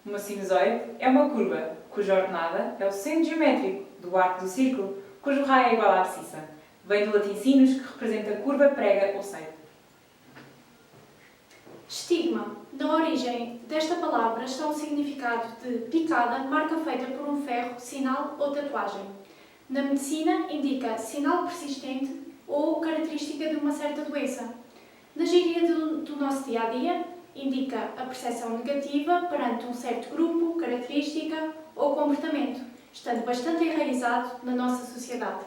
Uma sinusoide é uma curva cuja ordenada é o seno geométrico do arco do círculo, cujo raio é igual à abscissa. Vem do latim sinus, que representa curva, prega ou seio. Estigma. Na origem desta palavra está o significado de picada, marca feita por um ferro, sinal ou tatuagem. Na medicina, indica sinal persistente ou característica de uma certa doença. Na gíria do nosso dia-a-dia, indica a percepção negativa perante um certo grupo, característica ou comportamento, estando bastante enraizado na nossa sociedade.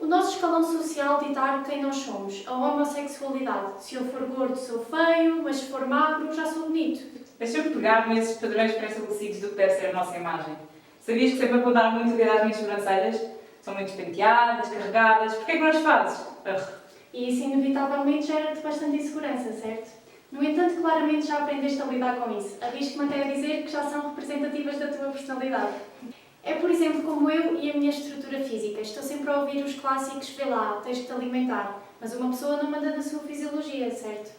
O nosso escalão social ditar quem nós somos, a homossexualidade. Se eu for gordo, sou feio, mas se for magro, já sou bonito. Deixa-me pegar nesses padrões pré-estabelecidos do que deve ser a nossa imagem. Sabias que sempre apontaram muito o dedo às minhas sobrancelhas? São muito penteadas, carregadas. Porquê é que não as fazes? E isso inevitavelmente gera-te bastante insegurança, certo? No entanto, claramente já aprendeste a lidar com isso. Arrisco-me até a dizer que já são representativas da tua personalidade. É, por exemplo, como eu e a minha estrutura física. Estou sempre a ouvir os clássicos, vê lá, tens de te alimentar. Mas uma pessoa não manda na sua fisiologia, certo?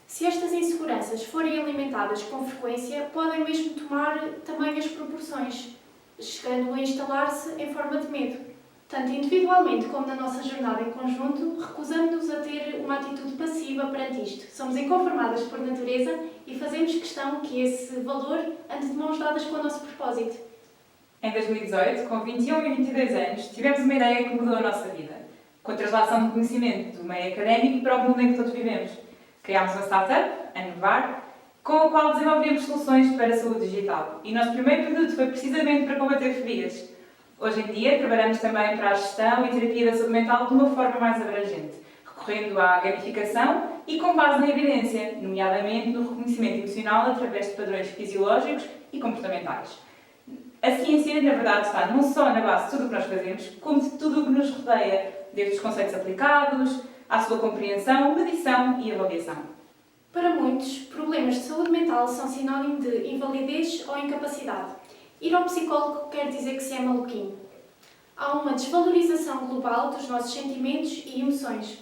Se estas inseguranças forem alimentadas com frequência, podem mesmo tomar tamanhas proporções, chegando a instalar-se em forma de medo. Tanto individualmente como na nossa jornada em conjunto, recusamos-nos a ter uma atitude passiva perante isto. Somos inconformadas por natureza e fazemos questão que esse valor ande de mãos dadas com o nosso propósito. Em 2018, com 21 e 22 anos, tivemos uma ideia que mudou a nossa vida, com a translação do conhecimento do meio académico para o mundo em que todos vivemos. Criámos uma startup, a Inovar, com a qual desenvolvemos soluções para a saúde digital. E o nosso primeiro produto foi precisamente para combater fobias. Hoje em dia, trabalhamos também para a gestão e terapia da saúde mental de uma forma mais abrangente, recorrendo à gamificação e com base na evidência, nomeadamente no reconhecimento emocional através de padrões fisiológicos e comportamentais. A ciência, na verdade, está não só na base de tudo o que nós fazemos, como de tudo o que nos rodeia, desde os conceitos aplicados, à sua compreensão, medição e avaliação. Para muitos, problemas de saúde mental são sinónimo de invalidez ou incapacidade. Ir ao psicólogo quer dizer que se é maluquinho. Há uma desvalorização global dos nossos sentimentos e emoções.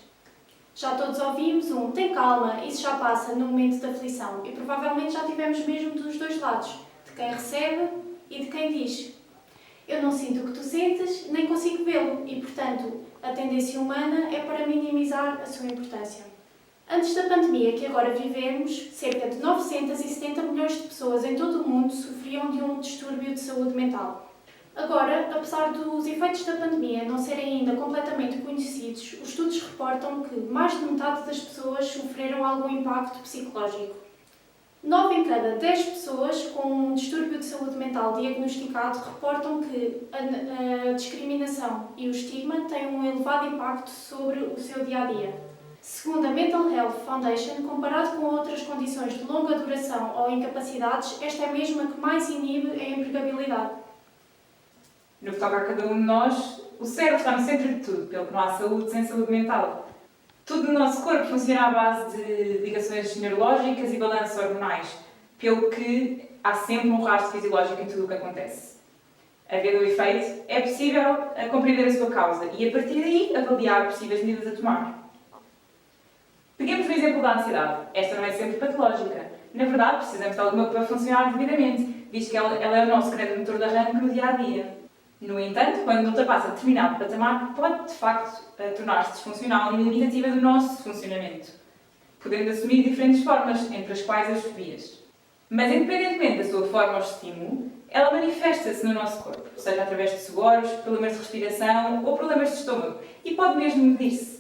Já todos ouvimos tem calma, isso já passa no momento da aflição. E provavelmente já tivemos mesmo dos dois lados, de quem recebe e de quem diz. Eu não sinto o que tu sentes, nem consigo vê-lo e, portanto, a tendência humana é para minimizar a sua importância. Antes da pandemia que agora vivemos, cerca de 970 milhões de pessoas em todo o mundo sofriam de um distúrbio de saúde mental. Agora, apesar dos efeitos da pandemia não serem ainda completamente conhecidos, os estudos reportam que mais de metade das pessoas sofreram algum impacto psicológico. 9 em cada 10 pessoas com um distúrbio de saúde mental diagnosticado reportam que a discriminação e o estigma têm um elevado impacto sobre o seu dia-a-dia. Segundo a Mental Health Foundation, comparado com outras condições de longa duração ou incapacidades, esta é mesmo a que mais inibe a empregabilidade. No que toca a cada um de nós, o cérebro está no centro de tudo, pelo que não há saúde sem saúde mental. Tudo no nosso corpo funciona à base de ligações neurológicas e balanços hormonais, pelo que há sempre um rastro fisiológico em tudo o que acontece. Havendo o efeito, é possível compreender a sua causa e, a partir daí, avaliar possíveis medidas a tomar. Peguemos o exemplo da ansiedade. Esta não é sempre patológica. Na verdade, precisamos de alguma para funcionar devidamente, visto que ela é o nosso grande motor de arranque no dia-a-dia. No entanto, quando ultrapassa determinado patamar, pode, de facto, tornar-se disfuncional e limitativa do nosso funcionamento, podendo assumir diferentes formas, entre as quais as fobias. Mas, independentemente da sua forma ou estímulo, ela manifesta-se no nosso corpo, seja através de suores, problemas de respiração ou problemas de estômago, e pode mesmo medir-se.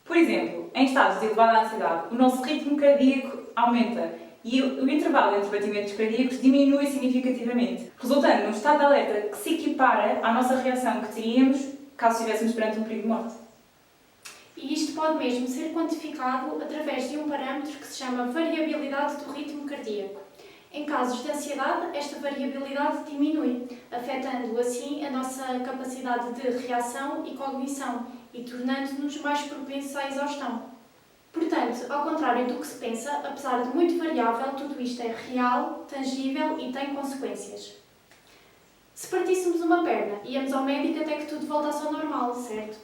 Por exemplo, em estados de elevada ansiedade, o nosso ritmo cardíaco aumenta e o intervalo entre batimentos cardíacos diminui significativamente, resultando num estado de alerta que se equipara à nossa reação que teríamos caso estivéssemos perante um perigo de morte. E isto pode mesmo ser quantificado através de um parâmetro que se chama variabilidade do ritmo cardíaco. Em casos de ansiedade, esta variabilidade diminui, afetando assim a nossa capacidade de reação e cognição e tornando-nos mais propensos à exaustão. Portanto, ao contrário do que se pensa, apesar de muito variável, tudo isto é real, tangível e tem consequências. Se partíssemos uma perna, íamos ao médico até que tudo voltasse ao normal, certo?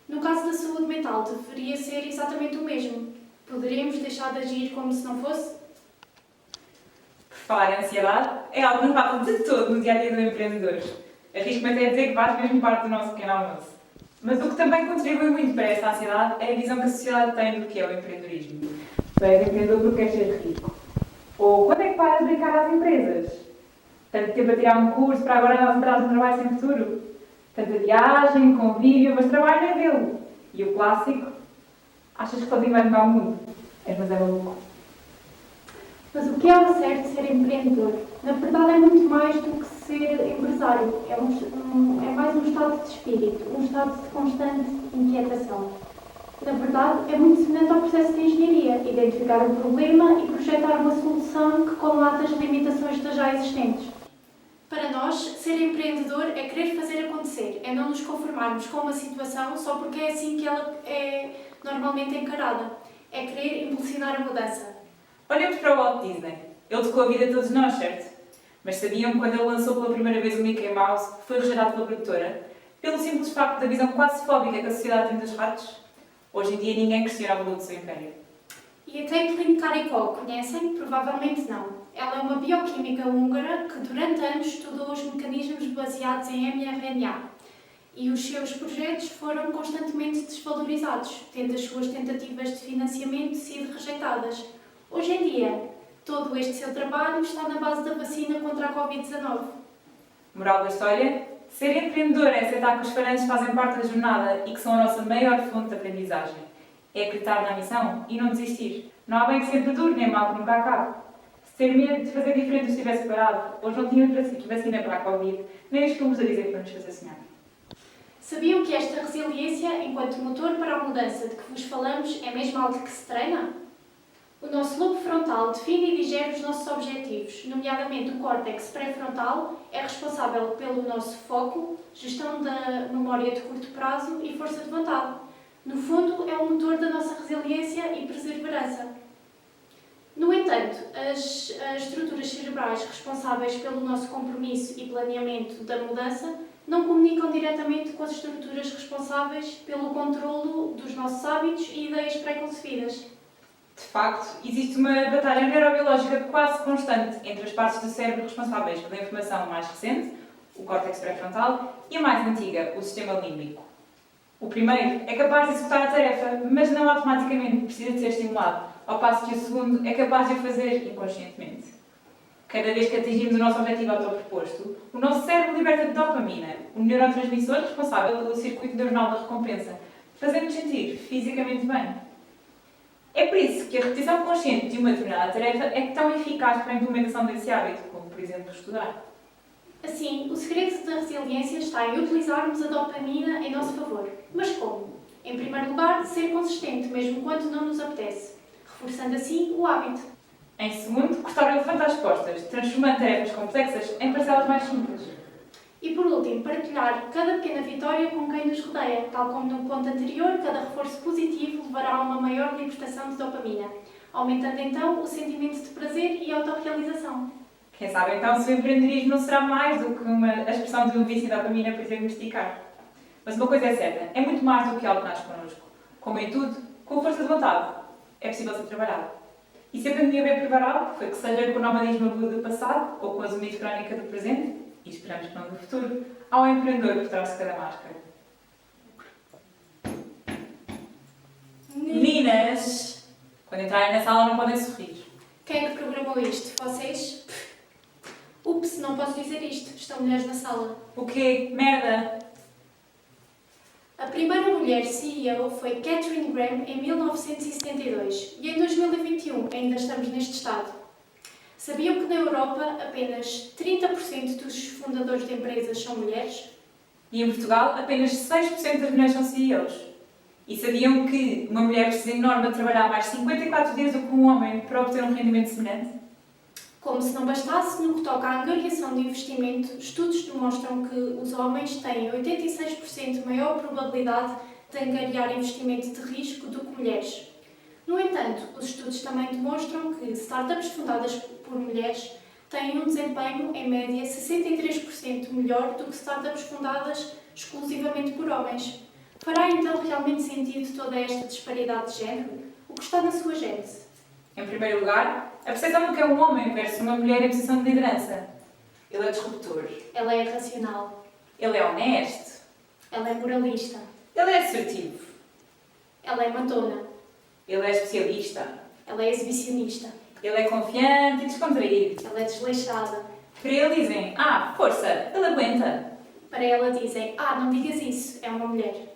No caso da saúde mental, deveria ser exatamente o mesmo. Poderíamos deixar de agir como se não fosse? Falar em ansiedade é algo que não falta de todo no dia-a-dia do empreendedor. Arrisco-me até a dizer que faz mesmo parte do nosso pequeno almoço. Mas o que também contribui muito para esta ansiedade é a visão que a sociedade tem do que é o empreendedorismo. Tu és empreendedor porque queres ser rico. Ou quando é que paras de brincar às empresas? Tanto tempo a tirar um curso para agora não entrar no trabalho sem futuro? Tanta viagem, convívio, mas trabalho é dele. E o clássico? Achas que sozinho vai mudar o mundo? És mas é maluco. Mas o que é ao certo ser empreendedor? Na verdade é muito mais do que ser empresário. É mais um estado de espírito, um estado de constante inquietação. Na verdade, é muito semelhante ao processo de engenharia, identificar um problema e projetar uma solução que colmate as limitações das já existentes. Para nós, ser empreendedor é querer fazer acontecer, é não nos conformarmos com uma situação só porque é assim que ela é normalmente encarada. É querer impulsionar a mudança. Olhemos para o Walt Disney. Ele tocou a vida de todos nós, certo? Mas sabiam que quando ele lançou pela primeira vez o Mickey Mouse, que foi rejeitado pela produtora, pelo simples facto da visão quase fóbica que a sociedade tem dos ratos? Hoje em dia ninguém questiona o valor do seu império. E a Caitlin Caricó, conhecem? Provavelmente não. Ela é uma bioquímica húngara que durante anos estudou os mecanismos baseados em mRNA. E os seus projetos foram constantemente desvalorizados, tendo as suas tentativas de financiamento sido rejeitadas. Hoje em dia, todo este seu trabalho está na base da vacina contra a Covid-19. Moral da história? Ser empreendedor é aceitar que os falhanços fazem parte da jornada e que são a nossa maior fonte de aprendizagem. É acreditar na missão e não desistir. Não há bem que sempre duro, nem mal que nunca acabe. Se ter medo de fazer diferente estivesse parado, hoje não tínhamos vacina para a Covid, nem os filmes a dizer para nos fazer sonhar. Sabiam que esta resiliência, enquanto motor para a mudança de que vos falamos, é mesmo algo que se treina? O nosso lobo frontal define e digere os nossos objetivos, nomeadamente o córtex pré-frontal é responsável pelo nosso foco, gestão da memória de curto prazo e força de vontade. No fundo, é o motor da nossa resiliência e perseverança. No entanto, as estruturas cerebrais responsáveis pelo nosso compromisso e planeamento da mudança não comunicam diretamente com as estruturas responsáveis pelo controlo dos nossos hábitos e ideias pré-concebidas. De facto, existe uma batalha neurobiológica quase constante entre as partes do cérebro responsáveis pela informação mais recente, o córtex pré-frontal, e a mais antiga, o sistema límbico. O primeiro é capaz de executar a tarefa, mas não automaticamente precisa de ser estimulado, ao passo que o segundo é capaz de o fazer inconscientemente. Cada vez que atingimos o nosso objetivo autoproposto, o nosso cérebro liberta dopamina, o neurotransmissor responsável pelo circuito neuronal da recompensa, fazendo-nos sentir fisicamente bem. É por isso que a repetição consciente de uma determinada tarefa é tão eficaz para a implementação desse hábito, como, por exemplo, estudar. Assim, o segredo da resiliência está em utilizarmos a dopamina em nosso favor. Mas como? Em primeiro lugar, ser consistente, mesmo quando não nos apetece, reforçando assim o hábito. Em segundo, cortar o elefante às costas, transformando tarefas complexas em parcelas mais simples. E por último, partilhar cada pequena vitória com quem nos rodeia. Tal como no ponto anterior, cada reforço positivo levará a uma maior libertação de dopamina, aumentando então o sentimento de prazer e autorrealização. Quem sabe então se o empreendedorismo não será mais do que a expressão de um vício de dopamina para diagnosticar. Mas uma coisa é certa, é muito mais do que algo que nasce connosco. Como em tudo, com força de vontade, é possível ser trabalhado. E se a pandemia veio provar algo, foi que seja com o nomadismo do passado ou com a zumbido crónica do presente, e esperamos que não do futuro, há um empreendedor por trás de cada máscara. Meninas! Quando entrarem na sala não podem sorrir. Quem é que programou isto? Vocês? Ups, não posso dizer isto. Estão mulheres na sala. O quê? Merda! A primeira mulher CEO foi Katharine Graham em 1972 e em 2021 ainda estamos neste estado. Sabiam que na Europa apenas 30% dos fundadores de empresas são mulheres? E em Portugal apenas 6% das mulheres são CEOs. E sabiam que uma mulher precisa em norma de trabalhar mais 54 dias do que um homem para obter um rendimento semelhante? Como se não bastasse, no que toca à angariação de investimento, estudos demonstram que os homens têm 86% maior probabilidade de angariar investimento de risco do que mulheres. No entanto, os estudos também demonstram que startups fundadas por mulheres têm um desempenho, em média, 63% melhor do que startups fundadas exclusivamente por homens. Fará então realmente sentido toda esta disparidade de género? O que está na sua gênese? Em primeiro lugar, A percepção do que é um homem versus uma mulher em posição de liderança. Ele é disruptor. Ela é racional. Ele é honesto. Ela é moralista. Ele é assertivo. Ela é matona. Ele é especialista. Ela é exibicionista. Ele é confiante e descontraído. Ela é desleixada. Para ele dizem, força, ele aguenta. Para ela dizem, não digas isso, é uma mulher.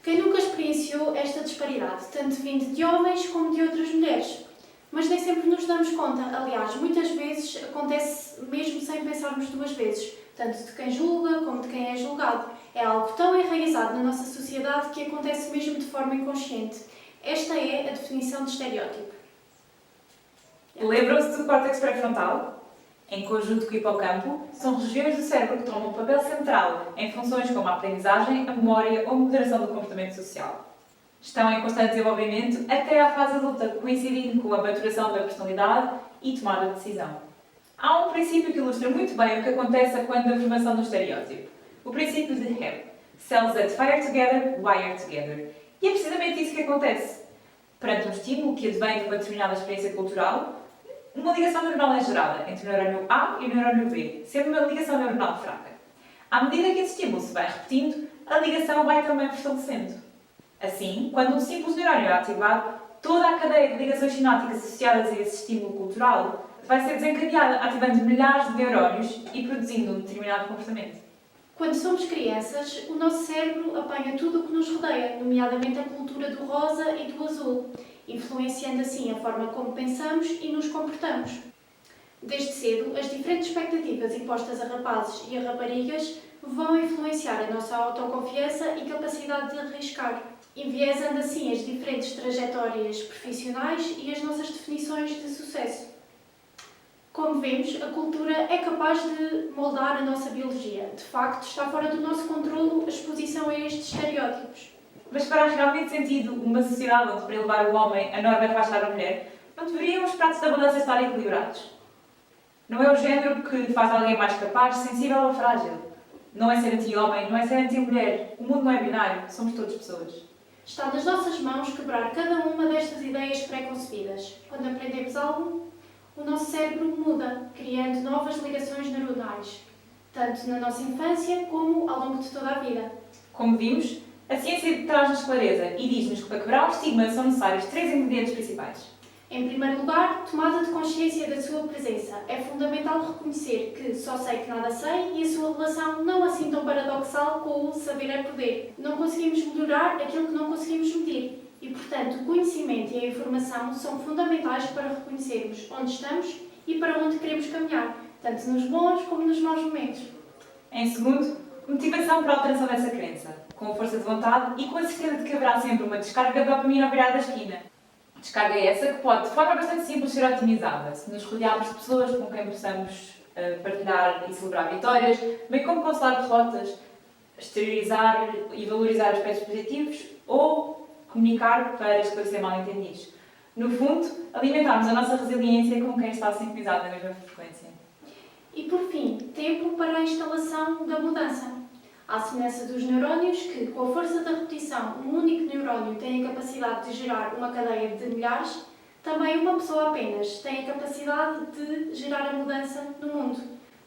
Quem nunca experienciou esta disparidade, tanto vindo de homens como de outras mulheres? Mas nem sempre nos damos conta. Aliás, muitas vezes acontece mesmo sem pensarmos duas vezes, tanto de quem julga como de quem é julgado. É algo tão enraizado na nossa sociedade que acontece mesmo de forma inconsciente. Esta é a definição de estereótipo. Lembram-se do córtex pré-frontal? Em conjunto com o hipocampo, são regiões do cérebro que tomam um papel central em funções como a aprendizagem, a memória ou a moderação do comportamento social. Estão em constante desenvolvimento até à fase adulta, coincidindo com a maturação da personalidade e tomada de decisão. Há um princípio que ilustra muito bem o que acontece quando a formação do estereótipo. O princípio de Hebb. Cells that fire together, wire together. E é precisamente isso que acontece. Perante um estímulo que advém de uma determinada experiência cultural, uma ligação neuronal é gerada entre o neurónio A e o neurónio B, sendo uma ligação neuronal fraca. À medida que esse estímulo se vai repetindo, a ligação vai também fortalecendo. Assim, quando um simples neurónio é ativado, toda a cadeia de ligações sinápticas associadas a esse estímulo cultural vai ser desencadeada, ativando milhares de neurónios e produzindo um determinado comportamento. Quando somos crianças, o nosso cérebro apanha tudo o que nos rodeia, nomeadamente a cultura do rosa e do azul, influenciando assim a forma como pensamos e nos comportamos. Desde cedo, as diferentes expectativas impostas a rapazes e a raparigas vão influenciar a nossa autoconfiança e capacidade de arriscar, enviesando assim as diferentes trajetórias profissionais e as nossas definições de sucesso. Como vemos, a cultura é capaz de moldar a nossa biologia. De facto, está fora do nosso controlo a exposição a estes estereótipos. Mas fará realmente sentido uma sociedade onde, para elevar o homem, a norma é rebaixar a mulher? Não deveriam os pratos da balança estar equilibrados? Não é o género que faz alguém mais capaz, sensível ou frágil. Não é ser anti-homem, não é ser anti-mulher. O mundo não é binário, somos todas pessoas. Está nas nossas mãos quebrar cada uma destas ideias pré-concebidas. Quando aprendemos algo, o nosso cérebro muda, criando novas ligações neuronais, tanto na nossa infância como ao longo de toda a vida. Como vimos, a ciência traz-nos clareza e diz-nos que para quebrar o estigma são necessários 3 ingredientes principais. Em primeiro lugar, tomada de consciência da sua presença. É fundamental reconhecer que só sei que nada sei e a sua relação não assim tão paradoxal com o saber é poder. Não conseguimos melhorar aquilo que não conseguimos medir e, portanto, o conhecimento e a informação são fundamentais para reconhecermos onde estamos e para onde queremos caminhar, tanto nos bons como nos maus momentos. Em segundo, motivação para a alteração dessa crença, com força de vontade e com a certeza de que haverá sempre uma descarga de dopamina ao virar da esquina. Descarga essa que pode, de forma bastante simples, ser otimizada, se nos rodearmos de pessoas com quem possamos partilhar e celebrar vitórias, bem como consolar derrotas, exteriorizar e valorizar aspectos positivos ou comunicar para esclarecer mal-entendidos. No fundo, alimentarmos a nossa resiliência com quem está sintonizado na mesma frequência. E, por fim, tempo para a instalação da mudança. À semelhança dos neurónios, que, com a força da repetição, um único neurónio tem a capacidade de gerar uma cadeia de milhares, também uma pessoa apenas tem a capacidade de gerar a mudança no mundo.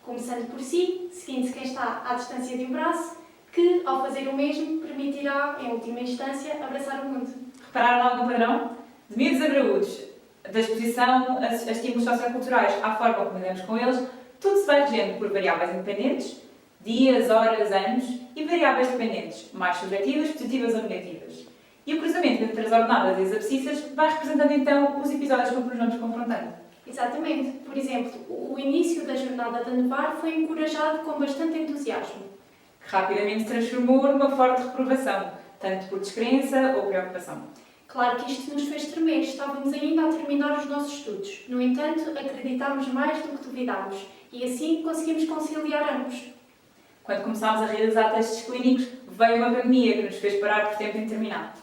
Começando por si, seguindo-se quem está à distância de um braço, que, ao fazer o mesmo, permitirá, em última instância, abraçar o mundo. Repararam algum padrão? De miúdos a graúdos, da exposição a estímulos socioculturais à forma como lidamos com eles, tudo se vai regendo por variáveis independentes, dias, horas, anos, e variáveis dependentes, mais subjetivas, positivas ou negativas. E o cruzamento entre as ordenadas e as abscissas vai representando então os episódios com que nos vamos confrontando. Exatamente. Por exemplo, o início da jornada de nevar foi encorajado com bastante entusiasmo, Que rapidamente se transformou numa forte reprovação, tanto por descrença ou preocupação. Claro que isto nos fez tremer, estávamos ainda a terminar os nossos estudos. No entanto, acreditámos mais do que duvidámos e assim conseguimos conciliar ambos. Quando começámos a realizar testes clínicos, veio uma pandemia que nos fez parar por tempo indeterminado.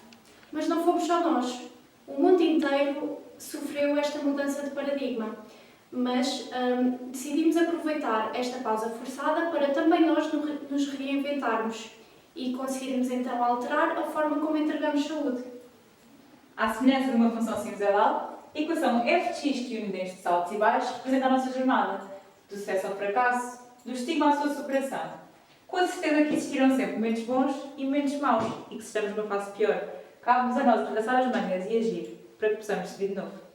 Mas não fomos só nós. O mundo inteiro sofreu esta mudança de paradigma. Mas decidimos aproveitar esta pausa forçada para também nós nos reinventarmos e conseguirmos então alterar a forma como entregamos saúde. À semelhança de uma função cinzelal, A equação fx que une nestes altos e baixos representa a nossa jornada, do sucesso ao fracasso, do estigma à sua superação. Com a certeza que existirão sempre momentos bons e momentos maus e que se estamos numa fase pior, cabe-nos a nós arregaçar as mangas e agir para que possamos subir de novo.